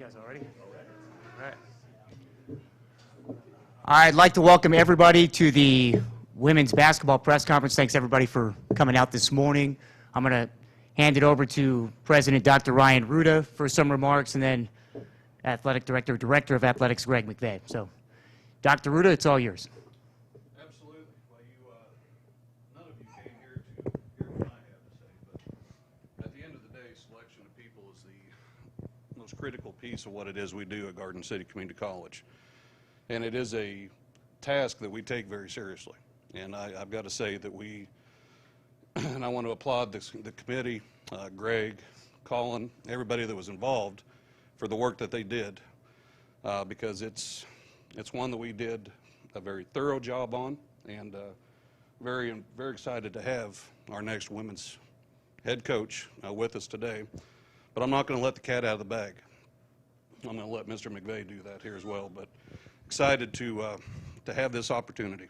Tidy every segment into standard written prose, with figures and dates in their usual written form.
You guys all ready? All right. I'd like to welcome everybody to the women's basketball press conference. Thanks everybody for coming out this morning. I'm going to hand it over to President Dr. Ryan Ruda for some remarks, and then Athletic Director of Athletics, Greg McVeigh. So, Dr. Ruda, it's all yours. Absolutely. Well, none of you came here to hear what I have to say, but at the end of the day, selection of people is the most critical piece of what it is we do at Garden City Community College. And it is a task that we take very seriously. And I've got to say that and I want to applaud the committee, Greg, Colin, everybody that was involved for the work that they did, because it's one that we did a very thorough job on, and very excited to have our next women's head coach with us today. But I'm not going to let the cat out of the bag. I'm going to let Mr. McVeigh do that here as well. But excited to have this opportunity.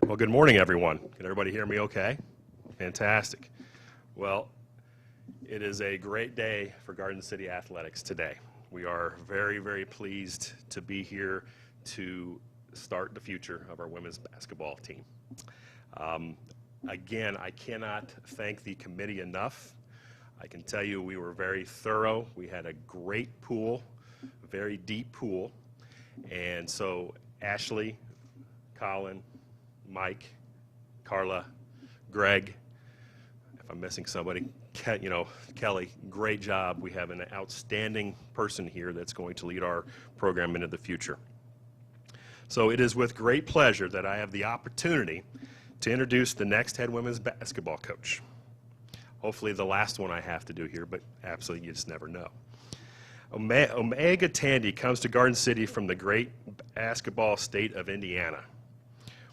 Well, good morning, everyone. Can everybody hear me okay? Fantastic. Well, it is a great day for Garden City Athletics today. We are very, very pleased to be here to start the future of our women's basketball team. Again, I cannot thank the committee enough. I can tell you we were very thorough. We had a great pool, a very deep pool. And so Ashley, Colin, Mike, Carla, Greg, if I'm missing somebody, Kelly, great job. We have an outstanding person here that's going to lead our program into the future. So it is with great pleasure that I have the opportunity to introduce the next head women's basketball coach. Hopefully the last one I have to do here, but absolutely you just never know. Omega Tandy comes to Garden City from the great basketball state of Indiana,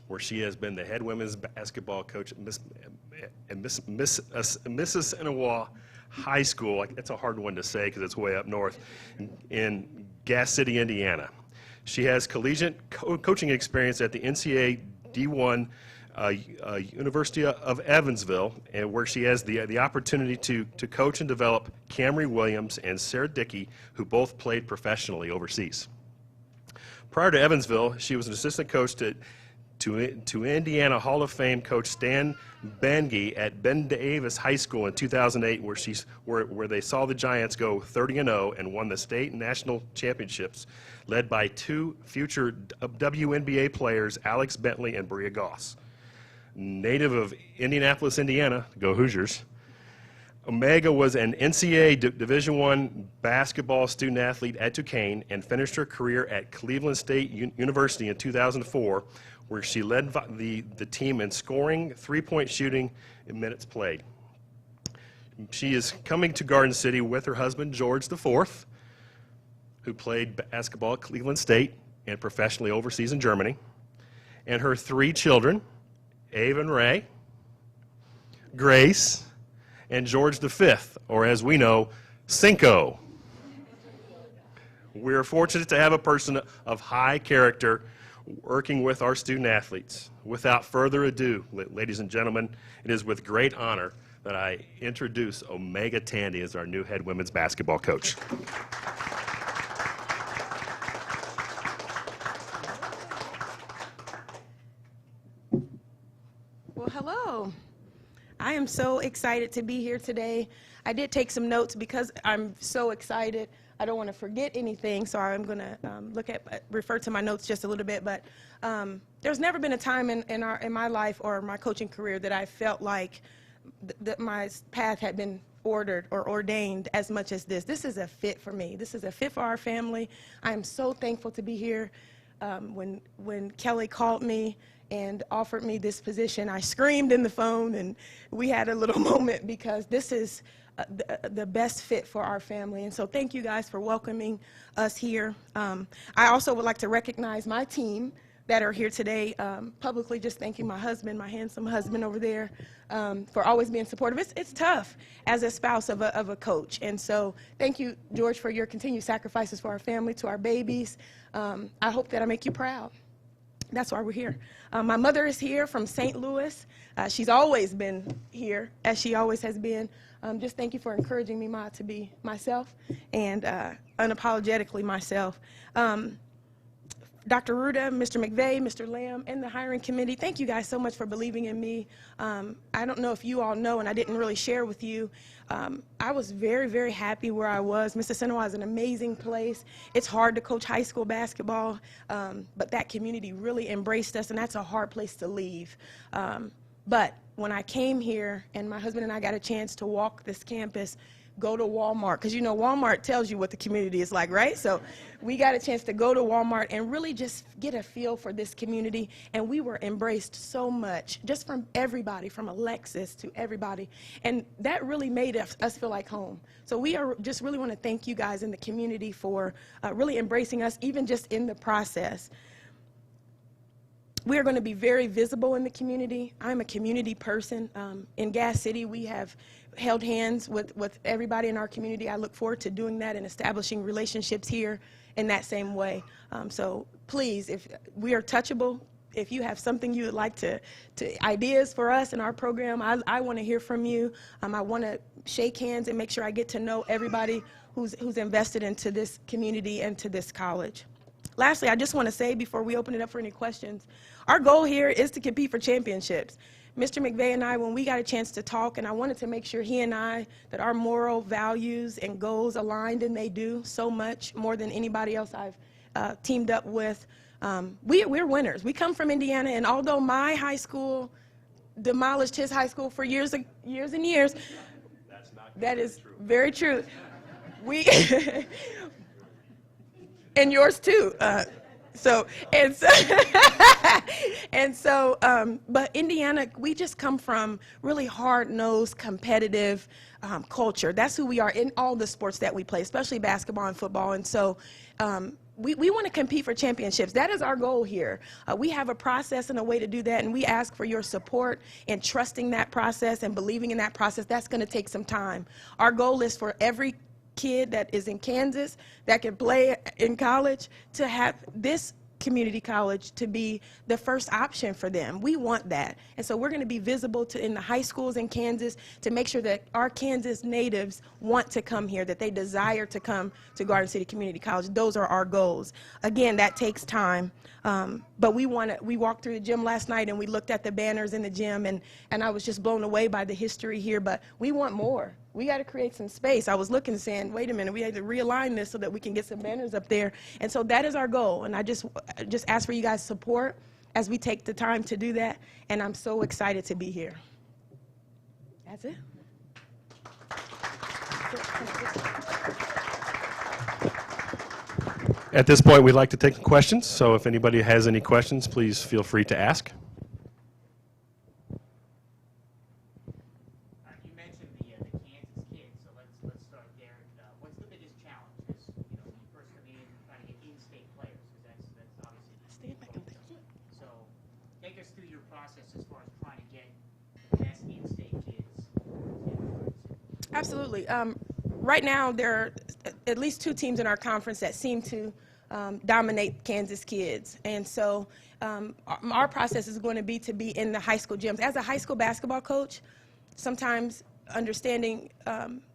where she has been the head women's basketball coach at Mississinawa High School. It's a hard one to say because it's way up north, in Gas City, Indiana. She has collegiate coaching experience at the NCAA D1 University of Evansville, and where she has the opportunity to coach and develop Camry Williams and Sarah Dickey, who both played professionally overseas. Prior to Evansville, she was an assistant coach to Indiana Hall of Fame coach Stan Benge at Ben Davis High School in 2008, where they saw the Giants go 30-0 and won the state and national championships, led by two future WNBA players, Alex Bentley and Bria Goss. Native of Indianapolis, Indiana, go Hoosiers, Omega was an NCAA Division I basketball student athlete at Duquesne and finished her career at Cleveland State University in 2004, where she led the team in scoring, three-point shooting, and minutes played. She is coming to Garden City with her husband, George IV, who played basketball at Cleveland State and professionally overseas in Germany, and her three children, Ave and Ray, Grace, and George V, or as we know, Cinco. We're fortunate to have a person of high character working with our student athletes. Without further ado, ladies and gentlemen, it is with great honor that I introduce Omega Tandy as our new head women's basketball coach. Well, hello. I am so excited to be here today. I did take some notes because I'm so excited. I don't want to forget anything, so I'm going to refer to my notes just a little bit. But there's never been a time in my life or my coaching career that I felt like my path had been ordered or ordained as much as this. This is a fit for me. This is a fit for our family. I am so thankful to be here. When Kelly called me and offered me this position, I screamed in the phone, and we had a little moment because this is the best fit for our family. And so thank you guys for welcoming us here. I also would like to recognize my team that are here today, publicly just thanking my husband, my handsome husband over there, for always being supportive. It's tough as a spouse of a coach. And so thank you, George, for your continued sacrifices for our family, to our babies. I hope that I make you proud. That's why we're here. My mother is here from St. Louis. She's always been here, as she always has been. Just thank you for encouraging me, Ma, to be myself and unapologetically myself. Dr. Ruda, Mr. McVeigh, Mr. Lamb, and the hiring committee, thank you guys so much for believing in me. I don't know if you all know, and I didn't really share with you, I was very, very happy where I was. Mississinawa is an amazing place. It's hard to coach high school basketball, but that community really embraced us, and that's a hard place to leave. But when I came here and my husband and I got a chance to walk this campus, go to Walmart, because you know Walmart tells you what the community is like, right? So we got a chance to go to Walmart and really just get a feel for this community, and we were embraced so much, just from everybody, from Alexis to everybody, and that really made us feel like home. So we are just really want to thank you guys in the community for really embracing us, even just in the process. We are going to be very visible in the community. I'm a community person. In Gas City, we have held hands with everybody in our community. I look forward to doing that and establishing relationships here in that same way. So please, if we are touchable, if you have something you would like to ideas for us in our program, I want to hear from you. I want to shake hands and make sure I get to know everybody who's invested into this community and to this college. Lastly, I just want to say before we open it up for any questions, our goal here is to compete for championships. Mr. McVeigh and I, when we got a chance to talk, and I wanted to make sure he and I, that our moral values and goals aligned, and they do so much more than anybody else I've teamed up with. We're winners. We come from Indiana, and although my high school demolished his high school for years and years, that is very true. We and yours too. But Indiana, we just come from really hard-nosed, competitive culture. That's who we are in all the sports that we play, especially basketball and football. And so we want to compete for championships. That is our goal here. We have a process and a way to do that, and we ask for your support in trusting that process and believing in that process. That's going to take some time. Our goal is for every kid that is in Kansas that can play in college to have this community college to be the first option for them. We want that. And so we're going to be visible in the high schools in Kansas to make sure that our Kansas natives want to come here, that they desire to come to Garden City Community College. Those are our goals. Again, that takes time. But we walked through the gym last night and we looked at the banners in the gym, and I was just blown away by the history here, but we want more. We got to create some space. I was looking saying, wait a minute, we had to realign this so that we can get some banners up there. And so that is our goal. And I just ask for you guys' support as we take the time to do that. And I'm so excited to be here. That's it. At this point, we'd like to take questions. So if anybody has any questions, please feel free to ask. You mentioned the Kansas kids, so let's start there. What's the biggest challenge? Because when you first come in, trying to get in-state players, because that's obviously the focus. So take us through your process as far as trying to get the best in-state kids. Absolutely. Right now, there are at least 2 teams in our conference that seem to dominate Kansas kids. And so our process is going to be in the high school gyms. As a high school basketball coach, sometimes understanding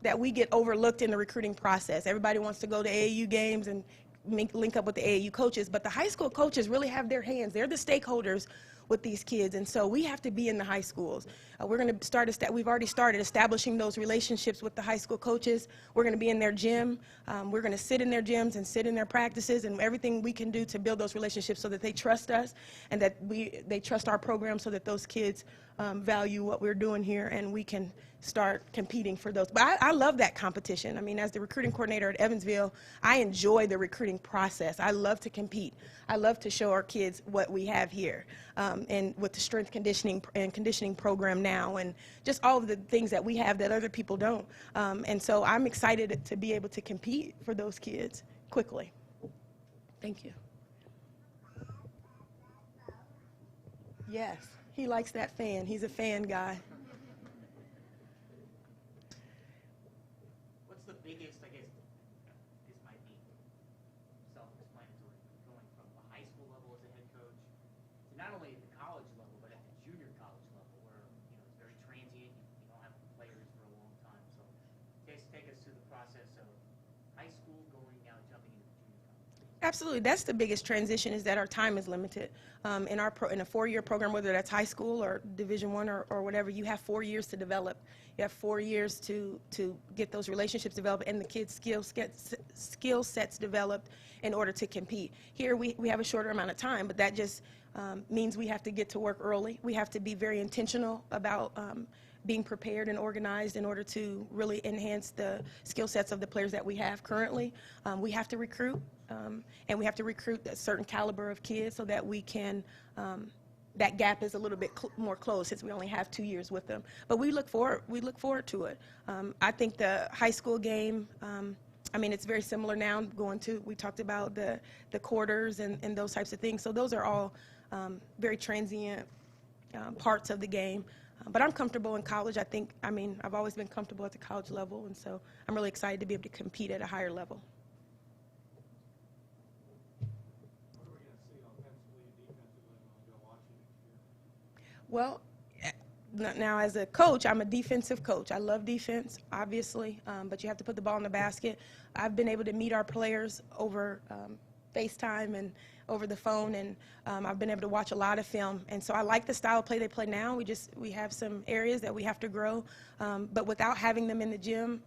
that we get overlooked in the recruiting process. Everybody wants to go to AAU games and link up with the AAU coaches, but the high school coaches really have their hands. They're the stakeholders with these kids, and so we have to be in the high schools. We're going to start, we've already started establishing those relationships with the high school coaches. We're going to be in their gym. We're going to sit in their gyms and sit in their practices, and everything we can do to build those relationships so that they trust us and that they trust our program, so that those kids value what we're doing here and we can start competing for those. But I love that competition. I mean, as the recruiting coordinator at Evansville, I enjoy the recruiting process. I love to compete. I love to show our kids what we have here, and with the strength conditioning program now, and just all of the things that we have that other people don't. And so I'm excited to be able to compete for those kids quickly. Thank you. Yes, he likes that fan. He's a fan guy. What's the biggest, I guess, this might be self-explanatory, going from a high school level as a head coach not only at the college level, but at the junior college level, where it's very transient. You don't have players for a long time. So, take us through the process of high school going now jumping into the junior college. Absolutely. That's the biggest transition, is that our time is limited. In a 4-year program, whether that's high school or Division I or whatever, you have 4 years to develop. You have 4 years to get those relationships developed and the kids' skill sets developed in order to compete. Here we have a shorter amount of time, but that just means we have to get to work early. We have to be very intentional about being prepared and organized in order to really enhance the skill sets of the players that we have currently. We have to recruit, and we have to recruit a certain caliber of kids so that we can, that gap is a little bit more closed since we only have 2 years with them. But we look forward to it. I think the high school game, it's very similar now we talked about the quarters and those types of things. So those are all very transient parts of the game. But I'm comfortable in college. I've always been comfortable at the college level, and so I'm really excited to be able to compete at a higher level. What are we going to see offensively and defensively when we go watching next year? Well, now as a coach, I'm a defensive coach. I love defense, obviously, but you have to put the ball in the basket. I've been able to meet our players over FaceTime and over the phone, and I've been able to watch a lot of film, and so I like the style of play they play now. We have some areas that we have to grow, but without having them in the gym,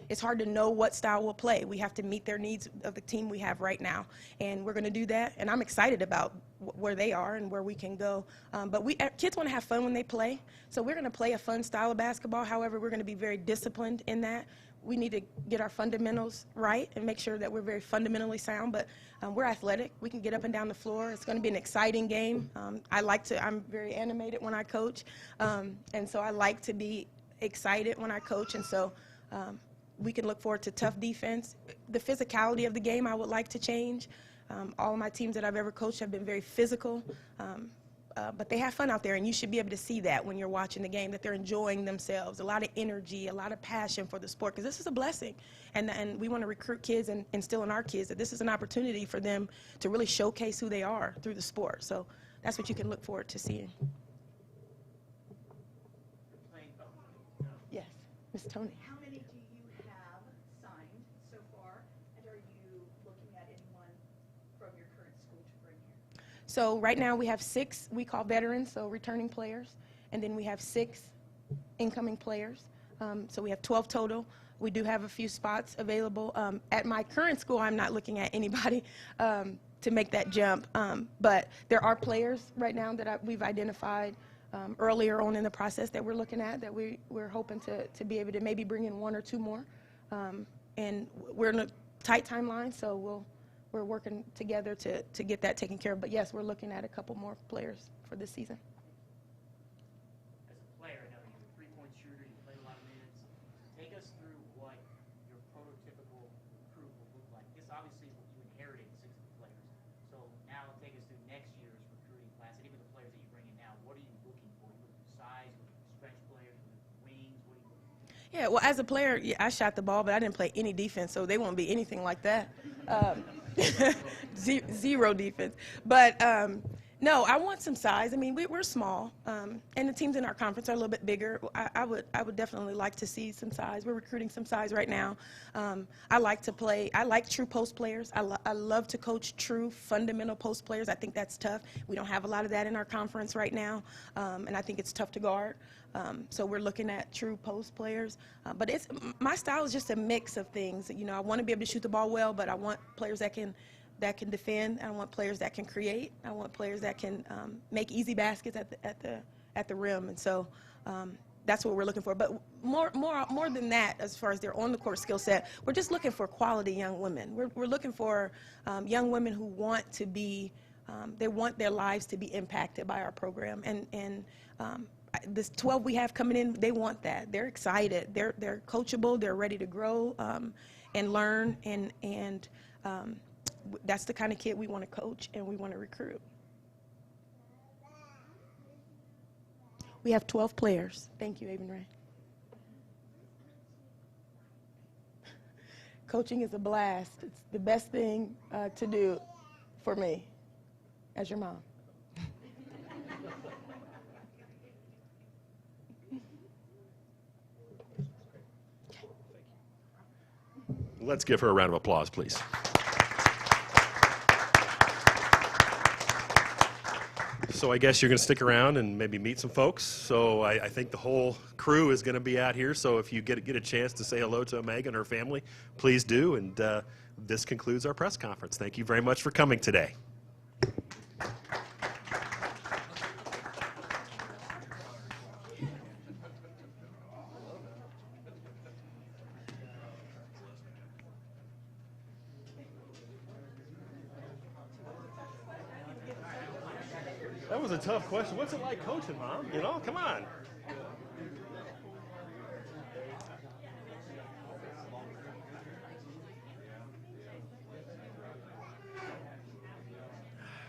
it's hard to know what style we'll play. We have to meet their needs of the team we have right now, and we're going to do that, and I'm excited about where they are and where we can go. But kids want to have fun when they play, so we're going to play a fun style of basketball. However, we're going to be very disciplined in that. We need to get our fundamentals right and make sure that we're very fundamentally sound, but we're athletic. We can get up and down the floor. It's going to be an exciting game. I'm very animated when I coach, and so I like to be excited when I coach, and so we can look forward to tough defense. The physicality of the game I would like to change. All of my teams that I've ever coached have been very physical, but they have fun out there, and you should be able to see that when you're watching the game, that they're enjoying themselves, a lot of energy, a lot of passion for the sport, because this is a blessing, and we want to recruit kids and instill in our kids that this is an opportunity for them to really showcase who they are through the sport. So that's what you can look forward to seeing. Yes, Ms. Tony. How many do you have signed so far, and are you looking at anyone from your current school to bring here? So right now we have 6 we call veterans, so returning players, and then we have 6 incoming players. So we have 12 total. We do have a few spots available. At my current school, I'm not looking at anybody to make that jump, but there are players right now that we've identified earlier on in the process that we're looking at, that we're hoping to be able to maybe bring in 1 or 2 more. And we're in a tight timeline, so we're working together to get that taken care of. But yes, we're looking at a couple more players for this season. As a player, I know you're a three-point shooter, you play a lot of minutes. Take us through what your prototypical recruit will look like. This obviously you inherited 60 players. So now take us through next year's recruiting class, and even the players that you bring in now. What are you looking for? You looking for size, you looking for stretch players, you looking for wings? What are you looking for? Yeah, well, as a player, I shot the ball, but I didn't play any defense, so they won't be anything like that. Zero defense. But no, I want some size. We're small, and the teams in our conference are a little bit bigger. I would definitely like to see some size. We're recruiting some size right now. I like true post players. I love to coach true fundamental post players. I think that's tough. We don't have a lot of that in our conference right now, and I think it's tough to guard. So we're looking at true post players. But my style is just a mix of things. I want to be able to shoot the ball well, but I want players that can defend. I want players that can create. I want players that can make easy baskets at the rim. And so that's what we're looking for. But more than that, as far as their on the court skill set, we're just looking for quality young women. We're looking for young women who want to be. They want their lives to be impacted by our program. And this 12 we have coming in, they want that. They're excited. They're coachable. They're ready to grow and learn. And that's the kind of kid we want to coach and we want to recruit. We have 12 players. Thank you, Avon Ray. Coaching is a blast. It's the best thing to do for me as your mom. Let's give her a round of applause, please. So I guess you're going to stick around and maybe meet some folks. So I think the whole crew is going to be out here. So if you get a chance to say hello to Meg and her family, please do. And this concludes our press conference. Thank you very much for coming today. That was a tough question. What's it like coaching, Mom? You know, come on.